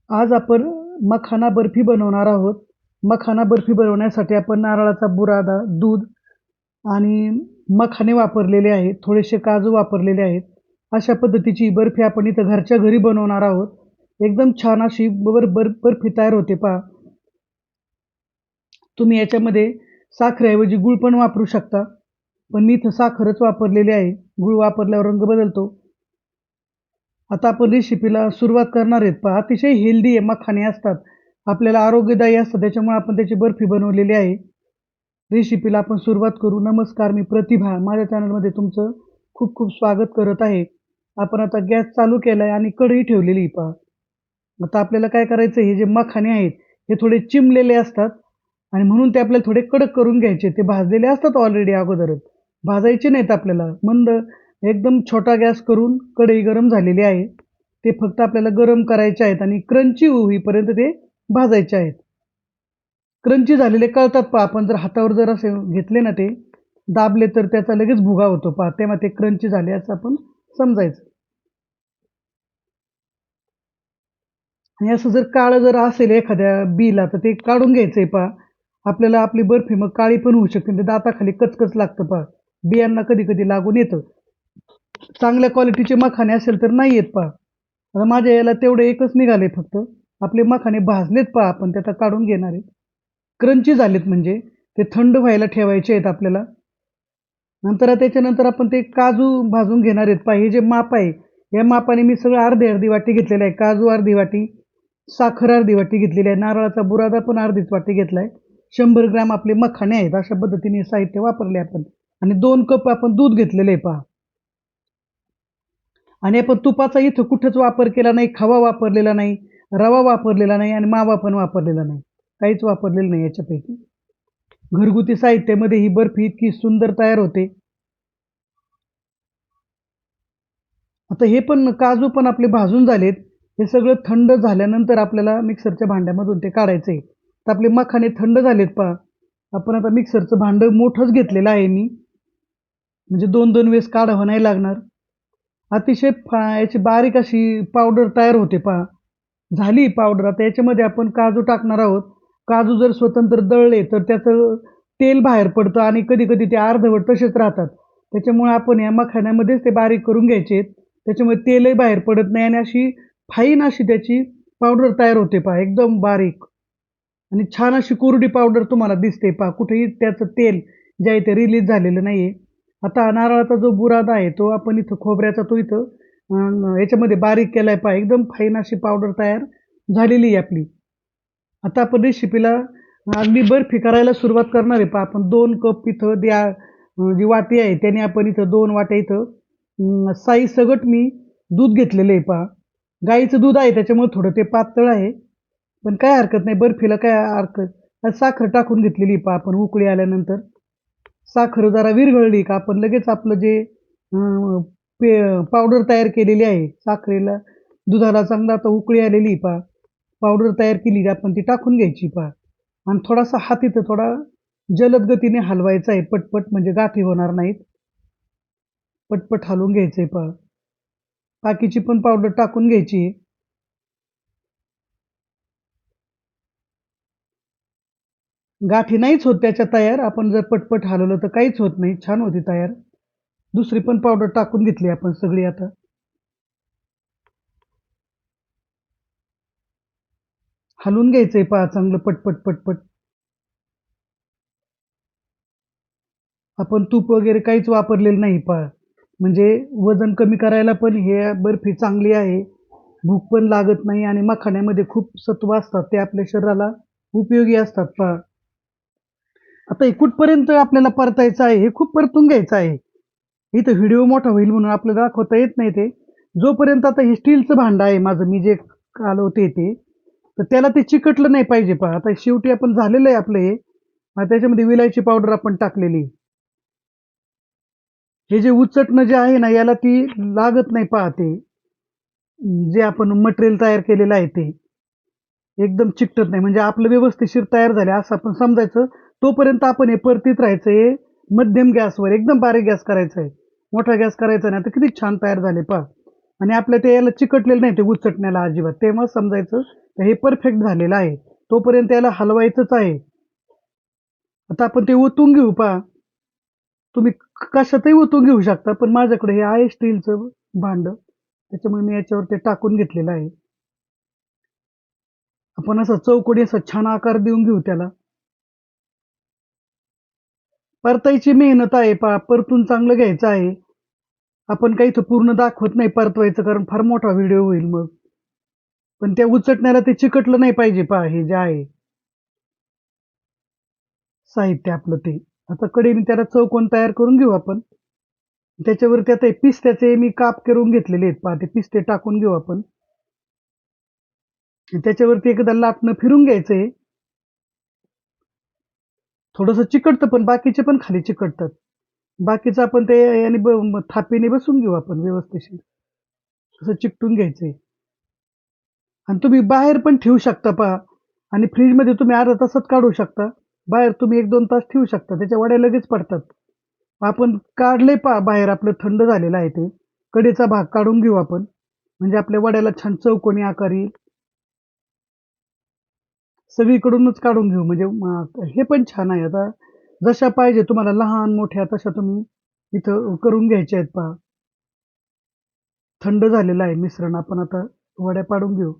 आज आपण मखाना बर्फी बनवणार आहोत. मखाना बर्फी बनवण्यासाठी आपण नारळाचा बुरादा, दूध आणि मखाने वापरलेले आहेत. थोडेसे काजू वापरलेले आहेत. अशा पद्धतीची ही बर्फी आपण इथं घरच्या घरी बनवणार आहोत. एकदम छान अशी बर्फी तयार होते पहा. तुम्ही याच्यामध्ये साखरेऐवजी गूळ पण वापरू शकता. पण मी इथं साखरच वापरलेली आहे. गूळ वापरल्यावर रंग बदलतो. आता आपण रेसिपीला सुरुवात करणार आहेत. पहा अतिशय हेल्दी आहे, मखाने असतात. आपल्याला आरोग्यदायी असतात. त्याच्यामुळे आपण त्याची बर्फी बनवलेली आहे. रेसिपीला आपण सुरुवात करू. नमस्कार, मी प्रतिभा. माझ्या चॅनलमध्ये तुमचं खूप खूप स्वागत करत आहे. आपण आता गॅस चालू केलाय आणि कढई ठेवलेली पहा. आता आपल्याला काय करायचं, हे जे मखाने आहेत हे थोडे चिमलेले असतात आणि म्हणून ते आपल्याला थोडे कडक करून घ्यायचे. ते भाजलेले असतात ऑलरेडी अगोदरच. भाजायचे नाहीत आपल्याला. मंद एकदम छोटा गॅस करून कढई गरम झालेली आहे. ते फक्त आपल्याला गरम करायचे आहेत आणि क्रंची होईपर्यंत ते भाजायचे आहेत. क्रंची झालेले कळतात पहा. आपण जर हातावर जर असे घेतले ना, ते दाबले तर त्याचा लगेच भुगा होतो पहा. तेव्हा ते क्रंची झाले असं आपण समजायचं. आणि असं जर काळं जर असेल एखाद्या बीला तर ते काढून घ्यायचंय पहा. आपल्याला आपली बर्फी मग काळी पण होऊ शकते. ते दाताखाली कचकच लागतं पहा. बियांना कधी-कधी लागून येतं. चांगल्या क्वालिटीचे मखाने असेल तर नाही येत पहा. आता माझ्या याला तेवढे एकच निघाले फक्त. आपले मखाने भाजलेत पहा, आपण ते आता काढून घेणार आहे. क्रंची झालेत म्हणजे ते थंड व्हायला ठेवायचे आहेत आपल्याला. नंतर त्याच्यानंतर आपण ते काजू भाजून घेणार आहेत पहा. हे जे माप आहे, या मापाने मी सगळं अर्धी-अर्धी वाटी घेतलेलं आहे. काजू अर्धी वाटी, साखर अर्धी वाटी घेतलेली आहे. नारळाचा बुरादा पण अर्धीच वाटी घेतलाय. 100 ग्रॅम आपले मखाने आहेत. अशा पद्धतीने साहित्य वापरले आपण. आणि 2 कप आपण दूध घेतलेलं आहे पहा. आणि आपण तुपाचा इथं कुठंच वापर केला नाही, खवा वापरलेला नाही, रवा वापरलेला नाही आणि मावा पण वापरलेला नाही. काहीच वापरलेलं नाही याच्यापैकी. घरगुती साहित्यामध्ये ही बर्फी इतकी सुंदर तयार होते. आता हे पण काजू पण आपले भाजून झालेत. हे सगळं थंड झाल्यानंतर आपल्याला मिक्सरच्या भांड्यामधून ते काढायचं आहे. तर आपले मखाने थंड झालेत पहा. आपण आता मिक्सरचं भांडं मोठंच घेतलेलं आहे मी. म्हणजे 2-2 वेळेस काढावं नाही लागणार. अतिशय याची बारीक अशी पावडर तयार होते पहा. झाली पावडर. आता याच्यामध्ये आपण काजू टाकणार आहोत. काजू जर स्वतंत्र दळले तर त्याचं तेल बाहेर पडतं आणि कधी-कधी ते अर्धवट तसेच राहतात. त्याच्यामुळे आपण या मखाण्यामध्येच ते बारीक करून घ्यायचे. त्याच्यामुळे तेलही बाहेर पडत नाही आणि अशी फाईन अशी त्याची पावडर तयार होते पहा, एकदम बारीक. आणि छान अशी कोरडी पावडर तुम्हाला दिसते पहा. कुठेही त्याचं तेल जे आहे ते रिलीज झालेलं नाहीये. आता नारळाचा जो बुरादा आहे तो आपण इथं खोबऱ्याचा तो इथं याच्यामध्ये बारीक केलाय पहा. एकदम फाईन अशी पावडर तयार झालेली आहे आपली. आता आपण रेसिपीला अगदी बर्फी करायला सुरुवात करणार आहे पहा. आपण 2 कप इथं जी वाटी आहे त्याने आपण इथं 2 वाट्या इथं साई सगट मी दूध घेतलेलं आहे पहा. गाईचं दूध आहे त्याच्यामुळे थोडं ते पातळ आहे. पण काय हरकत नाही, बर्फीला काय हरकत. साखर टाकून घेतलेली पहा आपण उकळी आल्यानंतर. साखर जरा विरघळली का आपण लगेच आपलं जे पावडर तयार केलेली आहे साखरेला, दुधाला चांगला आता उकळी आलेली पहा. पावडर तयार केली आपण ती टाकून घ्यायची पहा. आणि थोडासा हात इथं थोडा जलद गतीने हलवायचा आहे पटपट, म्हणजे गाठी होणार नाहीत. पटपट हलवून घ्यायचंय पहा. बाकीची पण पावडर टाकून घ्यायची. गाठी नाहीच होत त्याच्या तयार. आपण जर पटपट हलवलं तर काहीच होत नाही. छान होती तयार. दुसरी पण पावडर टाकून घेतली आपण सगळी आता. हलवून घ्यायचंय पहा चांगलं पटपट पटपट. आपण तूप वगैरे काहीच वापरलेलं नाही पहा. म्हणजे वजन कमी करायला पण हे बर्फी चांगली आहे. भूक पण लागत नाही आणि मखाण्यामध्ये खूप सत्व असतात. ते आपल्या शरीराला उपयोगी असतात पहा. आता हे कुठपर्यंत आपल्याला परतायचं आहे, हे खूप परतून घ्यायचं आहे. इथं व्हिडिओ मोठा होईल म्हणून आपल्याला दाखवता येत नाही ते. जोपर्यंत आता हे स्टीलचं भांडं आहे माझं, मी जे कालवते ते, तर त्याला ते चिकटलं नाही पाहिजे पहा. आता शेवटी आपण झालेलं आहे आपलं हे. त्याच्यामध्ये विलायची पावडर आपण टाकलेली. हे जे उचटणं जे आहे ना, याला ती लागत नाही पहा ते. जे आपण मटेरियल तयार केलेलं आहे ते. एकदम चिकटत नाही. म्हणजे आपलं व्यवस्थिशीर तयार झाले असं आपण समजायचं. तोपर्यंत आपण हे परतीत राहायचं. हे मध्यम गॅसवर, एकदम बारीक गॅस करायचा आहे. मोठा गॅस करायचा नाही. आता किती छान तयार झाले पहा. आणि आपल्या ते याला चिकटलेलं नाही ते उचटण्याला अजिबात. तेव्हा समजायचं तर हे परफेक्ट झालेलं आहे. तोपर्यंत याला हलवायचंच आहे. आता आपण ते ओतून घेऊ पहा. तुम्ही कशातही ओतून घेऊ शकता, पण माझ्याकडे हे आहे स्टीलचं भांडं. त्याच्यामुळे मी याच्यावर ते टाकून घेतलेलं आहे. आपण असा चौकोनी असा छान आकार देऊन घेऊ त्याला. परतायची मेहनत आहे पहा, परतून चांगलं घ्यायचं आहे. आपण काही इथं पूर्ण दाखवत नाही परतवायचं, कारण फार मोठा व्हिडिओ होईल मग. पण त्या उचटण्याला ते चिकटलं नाही पाहिजे पहा, हे जे आहे साहित्य आपलं ते. आता कढईने त्याला चौकोन तयार करून घेऊ आपण. त्याच्यावरती आता हे पिस्त्याचे मी काप करून घेतलेले आहेत पहा, ते पिस्ते टाकून घेऊ आपण. त्याच्यावरती एकदा लाटणं फिरून घ्यायचंय. थोडंसं चिकटतं, पण बाकीचे पण खाली चिकटतात. बाकीचं आपण ते याने थापीने बसून घेऊ आपण व्यवस्थिशीर. असं चिकटून घ्यायचंय. आणि तुम्ही बाहेर पण ठेवू शकता पहा आणि फ्रिजमध्ये तुम्ही अर्ध्या तासात काढू शकता. बाहेर तुम्ही 1-2 तास ठेवू शकता. त्याच्या वड्या लगेच पडतात. आपण काढले पहा बाहेर आपलं थंड झालेलं आहे ते. कडेचा भाग काढून घेऊ आपण. म्हणजे आपल्या वड्याला छान चौकोनी आकार येईल. सगळीकडूनच काढून घेऊ म्हणजे हे पण छान आहे. आता जशा पाहिजे तुम्हाला लहान, मोठ्या तशा तुम्ही इथं करून घ्यायच्या आहेत पहा. थंड झालेलं आहे मिश्रण. आपण आता वड्या पाडून घेऊ.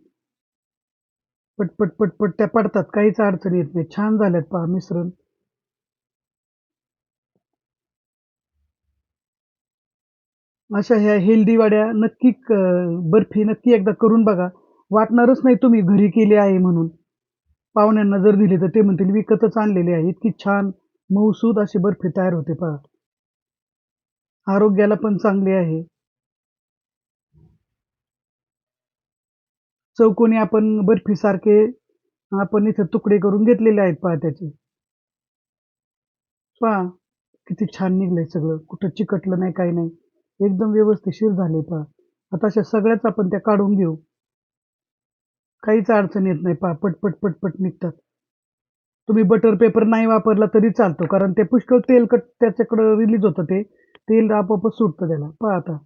पटपट, पटपट त्या पडतात. काहीच अडचण येत नाही. छान झाल्यात पहा मिश्रण. अशा ह्या हेल्दी वड्या नक्की बर्फी नक्की एकदा करून बघा. वाटणारच नाही तुम्ही घरी केली आहे म्हणून. पाहुण्यांना जर दिली तर ते म्हणतील विकतच आणलेली आहे. इतकी छान मऊसूद अशी बर्फी तयार होते पहा. आरोग्याला पण चांगली आहे. चौकोनी आपण बर्फीसारखे आपण इथं तुकडे करून घेतलेले आहेत पहा त्याचे. पहा किती छान निघलंय सगळं. कुठं चिकटलं नाही, काही नाही. एकदम व्यवस्थिशीर झाले पहा. आता अशा सगळ्याच आपण त्या काढून घेऊ. काहीच अडचण येत नाही पहा. पटपट, पटपट निघतात. तुम्ही बटर पेपर नाही वापरला तरी चालतो. कारण ते पुष्कळ तेलकट त्याच्याकडं रिलीज होतं ते. तेल आपोआपच सुटतं त्याला. पहा आता.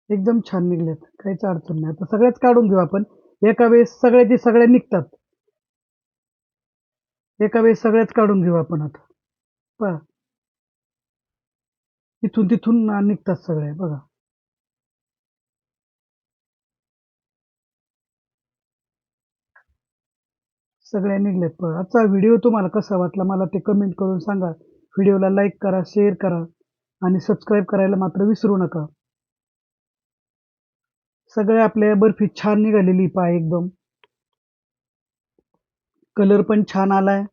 एकदम छान निघल्यात. काहीच अडचण नाही. आता सगळ्याच काढून घेऊ आपण. एका वेळेस सगळ्याच्या सगळ्या निघतात. एका वेळेस सगळ्याच काढून घेऊ आपण आता. पहा. इथून तिथून निघतात सगळ्या बघा. सगळ्या निघल्यात पहा. आजचा व्हिडिओ तुम्हाला कसा वाटला मला ते कमेंट करून सांगा. व्हिडिओला लाईक करा, शेअर करा आणि सबस्क्राईब करायला मात्र विसरू नका. सगळ्या आपल्या बर्फी छान निघालेली पहा एकदम. कलर पण छान आलाय.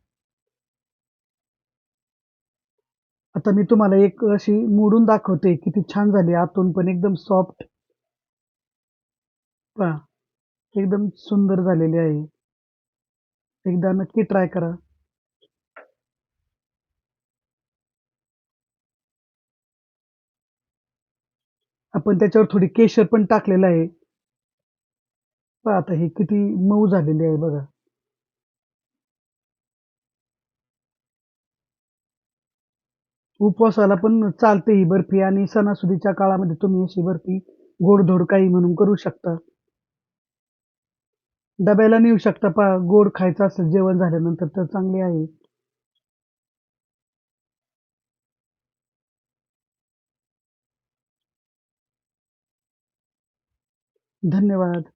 आता मी तुम्हाला एक अशी मोडून दाखवते किती छान झाली आतून पण एकदम सॉफ्ट. पहा एकदम सुंदर झालेली आहे. एकदा नक्की ट्राय करा. आपण त्याच्यावर थोडी केशर पण टाकलेलं आहे. पहा आता हे किती मऊ झालेली आहे बघा. उपवासाला पण चालते ही बर्फी आणि सणासुदीच्या काळामध्ये तुम्ही अशी बर्फी गोडधोड काही म्हणून करू शकता. डब्याला नेऊ शकता पहा गोड खायचं असेल जेवण झाल्यानंतर तर चांगली आहे. धन्यवाद.